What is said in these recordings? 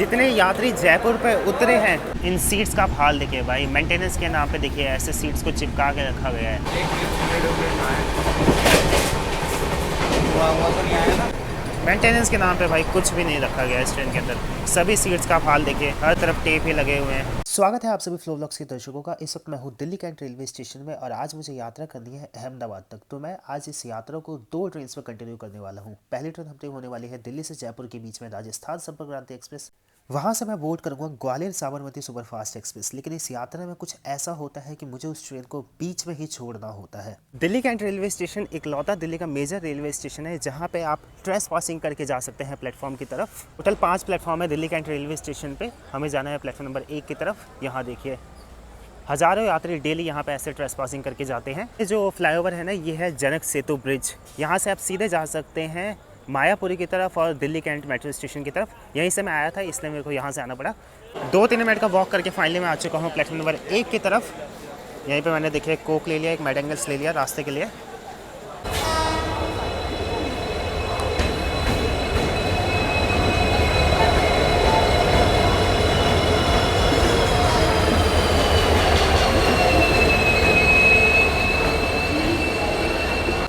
जितने यात्री जयपुर पे उतरे हैं, इन सीट्स का हाल देखिए भाई। मेंटेनेंस के नाम पे देखिए ऐसे सीट्स को चिपका के रखा गया है। मेंटेनेंस के नाम पे भाई कुछ भी नहीं रखा गया इस ट्रेन के अंदर। सभी सीट्स का हाल देखिए, हर तरफ टेप ही लगे हुए हैं। स्वागत है आप सभी फ्लो व्लॉग्स के दर्शकों का। इस वक्त मैं हूँ दिल्ली कैंट रेलवे स्टेशन में और आज मुझे यात्रा करनी है अहमदाबाद तक। तो मैं आज इस यात्रा को 2 ट्रेन पर कंटिन्यू करने वाला हूँ। पहली ट्रेन हमारी होने वाली है दिल्ली से जयपुर के बीच में राजस्थान संपर्क क्रांति एक्सप्रेस। वहाँ से मैं बोर्ड करूँगा ग्वालियर साबरमती सुपरफास्ट एक्सप्रेस। लेकिन इस यात्रा में कुछ ऐसा होता है कि मुझे उस ट्रेन को बीच में ही छोड़ना होता है। दिल्ली कैंट रेलवे स्टेशन इकलौता दिल्ली का मेजर रेलवे स्टेशन है जहाँ पे आप ट्रेस पासिंग करके जा सकते हैं प्लेटफॉर्म की तरफ। टोटल 5 प्लेटफॉर्म है दिल्ली कैंट रेलवे स्टेशन पे। हमें जाना है प्लेटफॉर्म नंबर 1 की तरफ। यहाँ देखिए हज़ारों यात्री डेली यहाँ पे ऐसे ट्रेस पासिंग करके जाते हैं। ये जो फ्लाईओवर है ना, ये है जनक सेतु ब्रिज। यहाँ से आप सीधे जा सकते हैं मायापुरी की तरफ और दिल्ली कैंट मेट्रो स्टेशन की तरफ। यहीं से मैं आया था इसलिए मेरे को यहाँ से आना पड़ा। 2-3 मिनट का वॉक करके फाइनली मैं आ चुका हूँ प्लेटफॉर्म नंबर 1 की तरफ। यहीं पे मैंने देखिए कोक ले लिया, एक मैडेंगल्स ले लिया रास्ते के लिए।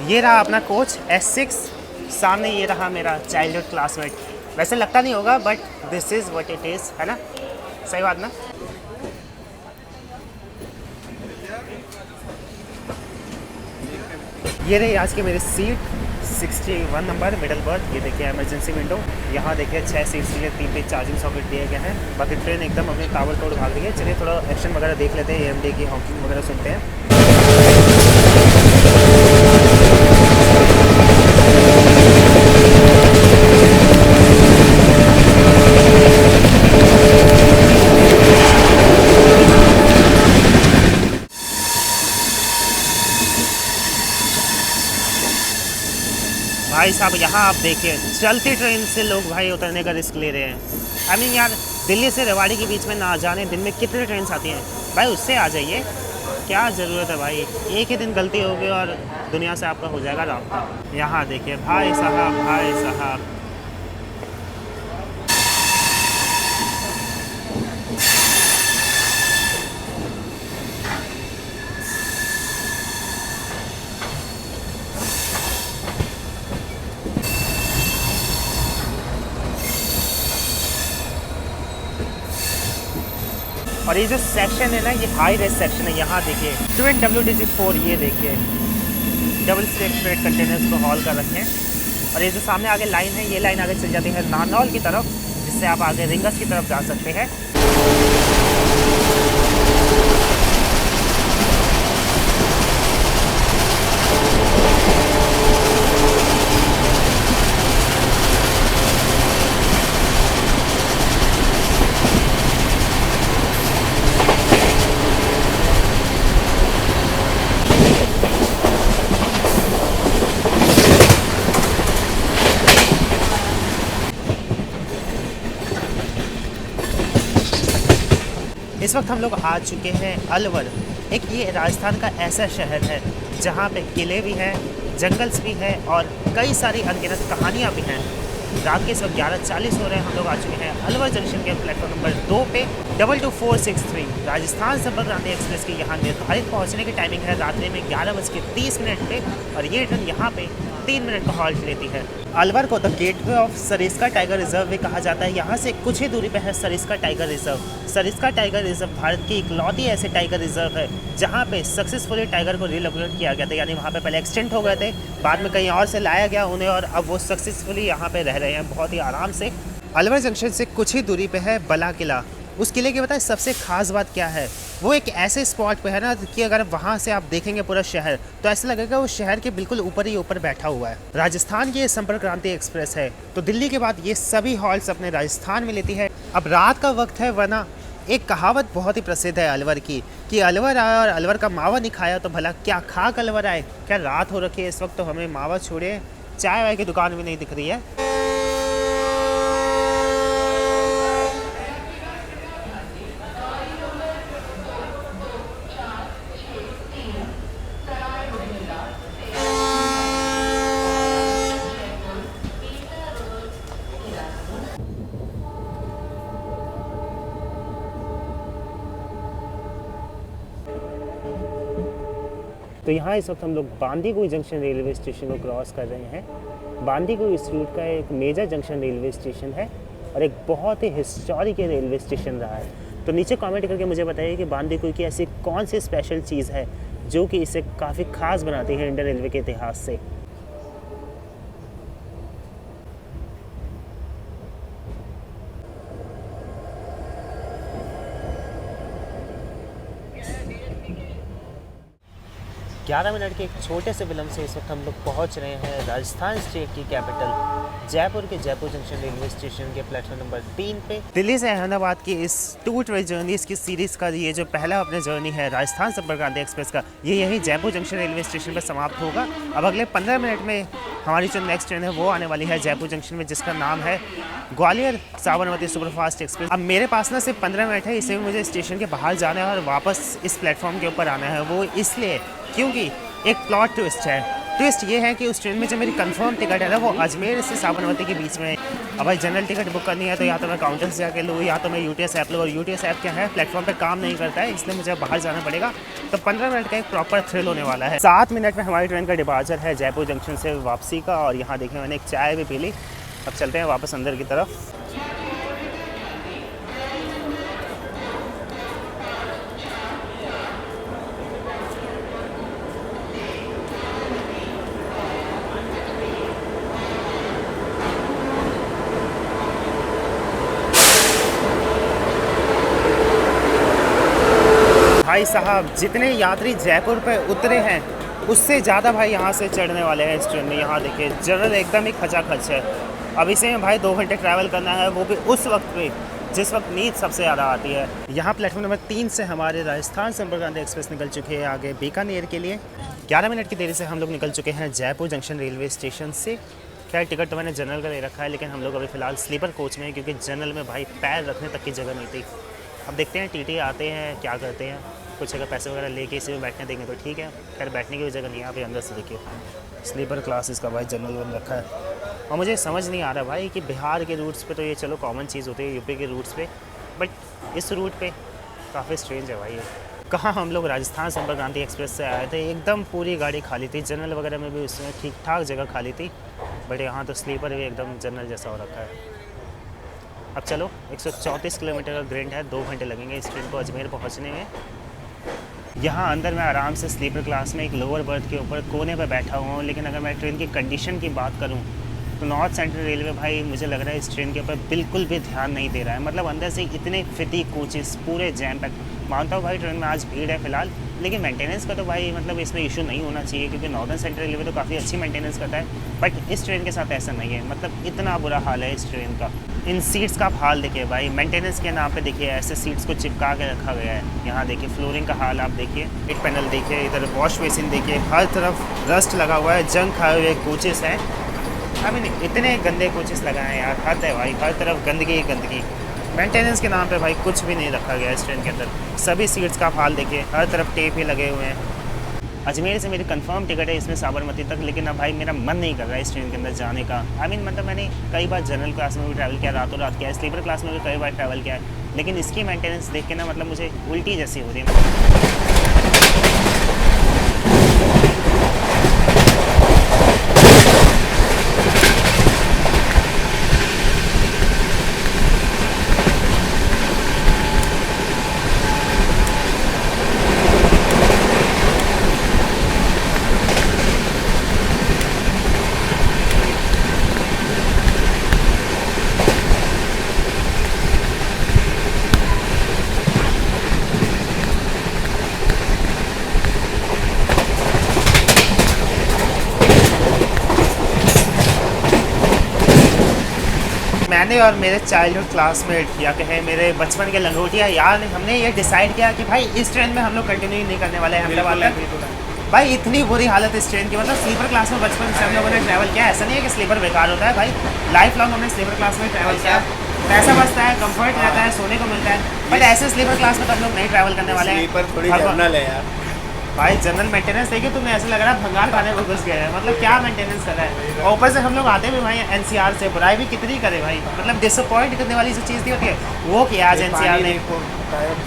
ये रहा अपना कोच S6। सामने ये रहा मेरा चाइल्डहुड क्लासमेट। वैसे लगता नहीं होगा but this is what it is, है ना? सही बात ना? ये रही आज की मेरी सीट 61 नंबर मिडल बर्थ। ये देखिए इमरजेंसी विंडो। यहाँ देखिए 6 सीट्स के लिए 3 चार्जिंग सॉकेट दिए गए हैं। बाकी ट्रेन एकदम अपने ताबड़तोड़ भाग रही है। चलिए थोड़ा एक्शन वगैरह देख लेते हैं, AMD की हॉकिंग वगैरह सुनते हैं। भाई साहब यहाँ आप देखिए चलती ट्रेन से लोग भाई उतरने का रिस्क ले रहे हैं। आई मीन यार, दिल्ली से रेवाड़ी के बीच में ना जाने दिन में कितने ट्रेन आती हैं भाई, उससे आ जाइए। क्या ज़रूरत है भाई, एक ही दिन गलती होगी और दुनिया से आपका हो जाएगा रास्ता। यहाँ देखिए भाई साहब, भाई साहब और ये जो सेक्शन है ना, ये हाई रेस सेक्शन है। यहाँ देखिए ट्विन WDG4, ये देखिए डबल स्टैक फ्रेट कंटेनर्स को हॉल कर रखे हैं। और ये जो सामने आगे लाइन है, ये लाइन आगे चल जाती है नानौल की तरफ, जिससे आप आगे रिंगस की तरफ जा सकते हैं। इस वक्त हम लोग आ चुके हैं अलवर। एक ये राजस्थान का ऐसा शहर है जहाँ पे किले भी हैं, जंगल्स भी हैं और कई सारी अनगिनत कहानियाँ भी हैं। रात के इस वक्त 11:40 हो रहे हैं। हम लोग आ चुके हैं अलवर जंक्शन के प्लेटफॉर्म नंबर 2 पे। 22463 राजस्थान संपर्क क्रांति एक्सप्रेस की यहाँ निर्धारित पहुँचने की टाइमिंग है रात्रि में 11:30 पे। और ये ट्रेन यहाँ पे 3 मिनट का हॉल्ट लेती है। अलवर को the gateway of Sariska tiger reserve भी कहा जाता है। यहाँ से कुछ ही दूरी पे है Sariska tiger reserve. Sariska tiger reserve Bharat की इकलौती ऐसे टाइगर रिजर्व है जहाँ पे सक्सेसफुली टाइगर को रिलोकेट किया गया था। यानी वहाँ पे पहले एक्सटेंट हो गए थे, बाद में कहीं और से लाया गया उन्हें और अब वो सक्सेसफुली यहाँ पे रह रहे हैं बहुत ही आराम से। अलवर जंक्शन से कुछ ही दूरी पे है बला किला। उस किले की बताए सबसे खास बात क्या है, वो एक ऐसे स्पॉट पे है ना कि अगर वहाँ से आप देखेंगे पूरा शहर तो ऐसा लगेगा वो शहर के बिल्कुल ऊपर ही ऊपर बैठा हुआ है। राजस्थान की ये संपर्क क्रांति एक्सप्रेस है तो दिल्ली के बाद ये सभी हॉल्ट्स अपने राजस्थान में लेती है। अब रात का वक्त है, वरना एक कहावत बहुत ही प्रसिद्ध है अलवर की कि अलवर आया और अलवर का मावा नहीं खाया तो भला क्या खाक अलवर आए। क्या रात हो रखी है इस वक्त, तो हमें मावा छोड़े चाय वाय की दुकान भी नहीं दिख रही है। तो यहाँ इस वक्त हम लोग बांदीकुई जंक्शन रेलवे स्टेशन को क्रॉस कर रहे हैं। बांदीकुई इस रूट का एक मेजर जंक्शन रेलवे स्टेशन है और एक बहुत ही हिस्टोरिक रेलवे स्टेशन रहा है। तो नीचे कमेंट करके मुझे बताइए कि बांदीकुई की ऐसी कौन सी स्पेशल चीज़ है जो कि इसे काफ़ी खास बनाती है इंडियन रेलवे के इतिहास से। ग्यारह मिनट के एक छोटे से विलम्ब से इस वक्त हम लोग पहुंच रहे हैं राजस्थान स्टेट की कैपिटल जयपुर के जयपुर जंक्शन रेलवे स्टेशन के प्लेटफॉर्म नंबर 3 पे। दिल्ली से अहमदाबाद की इस 2 ट्रेन जर्नी की सीरीज़ का ये जो पहला अपने जर्नी है राजस्थान संपर्क क्रांति एक्सप्रेस का, ये यही जयपुर जंक्शन रेलवे स्टेशन पर समाप्त होगा। अब अगले 15 मिनट में हमारी जो नेक्स्ट ट्रेन है वो आने वाली है जयपुर जंक्शन में, जिसका नाम है ग्वालियर साबरमती सुपरफास्ट एक्सप्रेस। अब मेरे पास ना सिर्फ 15 मिनट है, इससे मुझे स्टेशन के बाहर जाना है और वापस इस प्लेटफॉर्म के ऊपर आना है। वो इसलिए क्योंकि एक प्लॉट ट्विस्ट है। ट्विस्ट ये है कि उस ट्रेन में जो मेरी कंफर्म टिकट है ना वो अजमेर से साबरमती के बीच में है। अब भाई जनरल टिकट बुक करनी है तो या तो मैं काउंटर से जाके लूँ या तो मैं यूटीएस ऐप लूँ, और यूटीएस ऐप क्या है प्लेटफॉर्म पे काम नहीं करता है, इसलिए मुझे बाहर जाना पड़ेगा। तो 15 मिनट का एक प्रॉपर थ्रिल होने वाला है। 7 मिनट में हमारी ट्रेन का डिपार्चर है जयपुर जंक्शन से वापसी का, और यहाँ देखिए मैंने एक चाय भी पी ली। अब चलते हैं वापस अंदर की तरफ। भाई साहब जितने यात्री जयपुर पे उतरे हैं उससे ज़्यादा भाई यहाँ से चढ़ने वाले हैं इस ट्रेन में। यहाँ देखिए जनरल एकदम ही खचाखच है। अब इसे में भाई 2 घंटे ट्रैवल करना है, वो भी उस वक्त पे जिस वक्त नींद सबसे ज़्यादा आती है। यहाँ प्लेटफॉर्म नंबर 3 से हमारे राजस्थान संपर्क क्रांति एक्सप्रेस निकल चुके हैं आगे बीकानेर के लिए। 11 मिनट की देरी से हम लोग निकल चुके हैं जयपुर जंक्शन रेलवे स्टेशन से। खैर टिकट तो मैंने जनरल का ले रखा है, लेकिन हम लोग अभी फ़िलहाल स्लीपर कोच में हैं क्योंकि जनरल में भाई पैर रखने तक की जगह नहीं थी। अब देखते हैं टीटी आते हैं क्या करते हैं, कुछ अगर पैसे वगैरह लेके इसी में बैठने देंगे तो ठीक है। खैर बैठने की भी जगह नहीं है, अभी अंदर से देखिए स्लीपर क्लास इसका भाई जनरल बन रखा है। और मुझे समझ नहीं आ रहा भाई कि बिहार के रूट्स पे तो ये चलो कॉमन चीज़ होती है, यूपी के रूट्स पे, बट इस रूट पे काफ़ी स्ट्रेंज है भाई। कहाँ हम लोग राजस्थान संपर्क क्रांति एक्सप्रेस से आए थे, एकदम पूरी गाड़ी खाली थी, जनरल वगैरह में भी उसमें ठीक ठाक जगह खाली थी, बट यहाँ तो स्लीपर भी एकदम जनरल जैसा हो रखा है। अब चलो 134 किलोमीटर का ग्रिड है, 2 घंटे लगेंगे इस ट्रेन को अजमेर पहुँचने में। यहाँ अंदर मैं आराम से स्लीपर क्लास में एक लोअर बर्थ के ऊपर कोने पर बैठा हुआ हूँ, लेकिन अगर मैं ट्रेन की कंडीशन की बात करूँ तो नॉर्थ सेंट्रल रेलवे भाई मुझे लग रहा है इस ट्रेन के ऊपर बिल्कुल भी ध्यान नहीं दे रहा है। मतलब अंदर से इतने फिटी कोचेस पूरे जैम पैक। मानता हूँ भाई ट्रेन में आज भीड़ है फिलहाल, लेकिन मेंटेनेंस का तो भाई मतलब इसमें इशू नहीं होना चाहिए क्योंकि नॉर्दर्न सेंट्रल रेलवे तो काफ़ी अच्छी मेंटेनेंस करता है, बट इस ट्रेन के साथ ऐसा नहीं है। मतलब इतना बुरा हाल है इस ट्रेन का। इन सीट्स का आप हाल देखिए भाई, मेंटेनेंस के नाम पे देखिए ऐसे सीट्स को चिपका के रखा गया है। यहाँ देखिए फ्लोरिंग का हाल आप देखिए, एक पैनल देखिए, इधर वॉश बेसिन देखिए, हर तरफ रस्ट लगा हुआ है, जंग खाए हुए कोचेस हैं। आई मीन इतने गंदे कोचेस लगाए हैं यार, हद है भाई, हर तरफ गंदगी ही गंदगी। मेंटेनेंस के नाम पे भाई कुछ भी नहीं रखा गया इस ट्रेन के अंदर। सभी सीट्स का आप हाल देखिए, हर तरफ टेप ही लगे हुए हैं। अजमेर से मेरी कंफर्म टिकट है इसमें साबरमती तक, लेकिन अब भाई मेरा मन नहीं कर रहा है इस ट्रेन के अंदर जाने का। आई मीन मतलब मैंने कई बार जनरल क्लास में भी ट्रैवल किया, रातों रात किया, स्लीपर क्लास में भी कई बार ट्रैवल किया है, लेकिन इसकी मेंटेनेंस देख के ना मतलब मुझे उल्टी जैसी हो रही है। मैंने और मेरे चाइल्डहुड क्लासमेट या कहे मेरे बचपन के लंगोटिया यार ने हमने ये डिसाइड किया कि भाई इस ट्रेन में हम लोग कंटिन्यू नहीं करने वाले हैं अहमदाबाद तक। भाई इतनी बुरी हालत इस ट्रेन की, मतलब स्लीपर क्लास में बचपन से हम लोगों ने ट्रैवल किया। ऐसा नहीं है कि स्लीपर बेकार होता है भाई, लाइफ लॉन्ग हमने स्लीपर क्लास में ट्रैवल किया, पैसा बचता है, कंफर्ट रहता है, सोने को मिलता है, बट ऐसे स्लीपर क्लास में तो हम लोग नहीं ट्रैवल करने वाले हैं। भाई जनरल मेंटेनेंस देखिए तुम्हें ऐसा लग रहा है भंगार खाने को घुस गया है, मतलब क्या मेंटेनेंस कर रहा है। और ऊपर से हम लोग आते भी भाई एनसीआर से, बुराई भी कितनी करे भाई, मतलब डिसअपॉइंट करने वाली जो चीज़ थी होती है वो किया आज एनसीआर ने।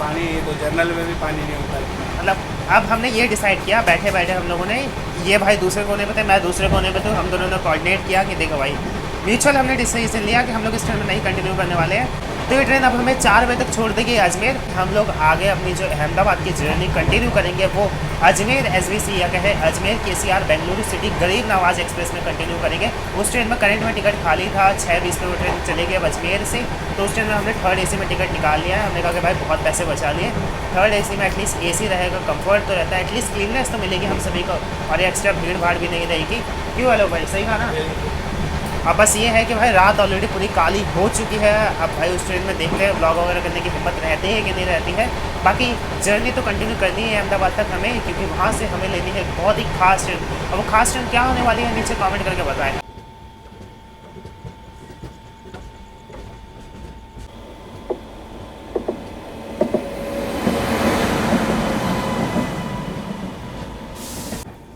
पानी तो जनरल में भी पानी नहीं होता है, मतलब अब हमने ये डिसाइड किया बैठे बैठे हम लोगों ने, ये भाई दूसरे कोने पे थे, मैं दूसरे कोने पे था, हम दोनों ने कोऑर्डिनेट किया कि देखो भाई म्यूचुअल हमने डिसीजन लिया कि हम लोग इस ट्रेन में नहीं कंटिन्यू करने वाले हैं। तो ये ट्रेन अब हमें 4 बजे तक छोड़ देगी अजमेर। हम लोग आगे अपनी जो अहमदाबाद की जर्नी कंटिन्यू करेंगे वो अजमेर एसवीसी या कहे अजमेर केसीआर बेंगलुरु सिटी गरीब नवाज एक्सप्रेस में कंटिन्यू करेंगे। उस ट्रेन में करंट में टिकट खाली था, 6:20 पे वो ट्रेन चलेगी अब अजमेर से। तो उस ट्रेन में हमने थर्ड एसी में टिकट निकाल लिया है। हमने कहा कि भाई बहुत पैसे बचा लिए, थर्ड एसी में एटलीस्ट एसी रहेगा, कंफर्ट तो रहता है, एटलीस्ट क्लीननेस तो मिलेगी हम सभी को, और एक्स्ट्रा भीड़ भाड़ भी नहीं रहेगी। क्यों हेलो भाई, सही कहा ना? अब बस ये है कि भाई रात ऑलरेडी पूरी काली हो चुकी है। अब भाई उस ट्रेन में देखते हैं ब्लॉग वगैरह करने की हिम्मत रहती है कि नहीं रहती है। बाकी जर्नी तो कंटिन्यू करनी है अहमदाबाद तक हमें, क्योंकि वहाँ से हमें लेनी है बहुत ही खास ट्रेन। अब वो खास ट्रेन क्या होने वाली है नीचे कमेंट करके बताएं।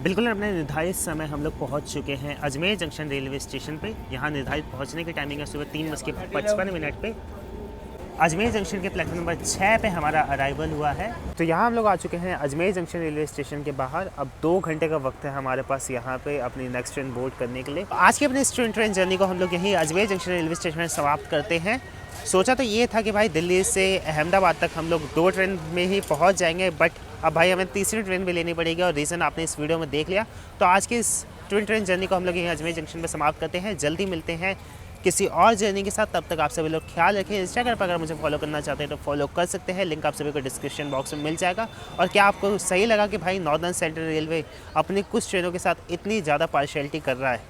बिल्कुल अपने निर्धारित समय हम लोग पहुंच चुके हैं अजमेर जंक्शन रेलवे स्टेशन पे। यहाँ निर्धारित पहुंचने की टाइमिंग है सुबह 3:55 पे। अजमेर जंक्शन के प्लेटफॉर्म नंबर 6 पे हमारा अराइवल हुआ है। तो यहाँ हम लोग आ चुके हैं अजमेर जंक्शन रेलवे स्टेशन के बाहर। अब 2 घंटे का वक्त है हमारे पास यहाँ पे अपनी नेक्स्ट ट्रेन बोर्ड करने के लिए। आज की अपनी ट्रेन जर्नी को हम लोग यहीं अजमेर जंक्शन रेलवे स्टेशन में समाप्त करते हैं। सोचा तो ये था कि भाई दिल्ली से अहमदाबाद तक हम लोग 2 ट्रेन में ही पहुँच जाएंगे, बट अब भाई हमें तीसरी ट्रेन भी लेनी पड़ेगी, और रीज़न आपने इस वीडियो में देख लिया। तो आज की इस ट्रेन जर्नी को हम लोग यहीं अजमेर जंक्शन में समाप्त करते हैं। जल्दी मिलते हैं किसी और जर्नी के साथ, तब तक आप सभी लोग ख्याल रखें। इंस्टाग्राम पर अगर मुझे फॉलो करना चाहते हैं तो फॉलो कर सकते हैं, लिंक आप सभी को डिस्क्रिप्शन बॉक्स में मिल जाएगा। और क्या आपको सही लगा कि भाई नॉर्दर्न सेंट्रल रेलवे अपनी कुछ ट्रेनों के साथ इतनी ज़्यादा पार्शियलिटी कर रहा है?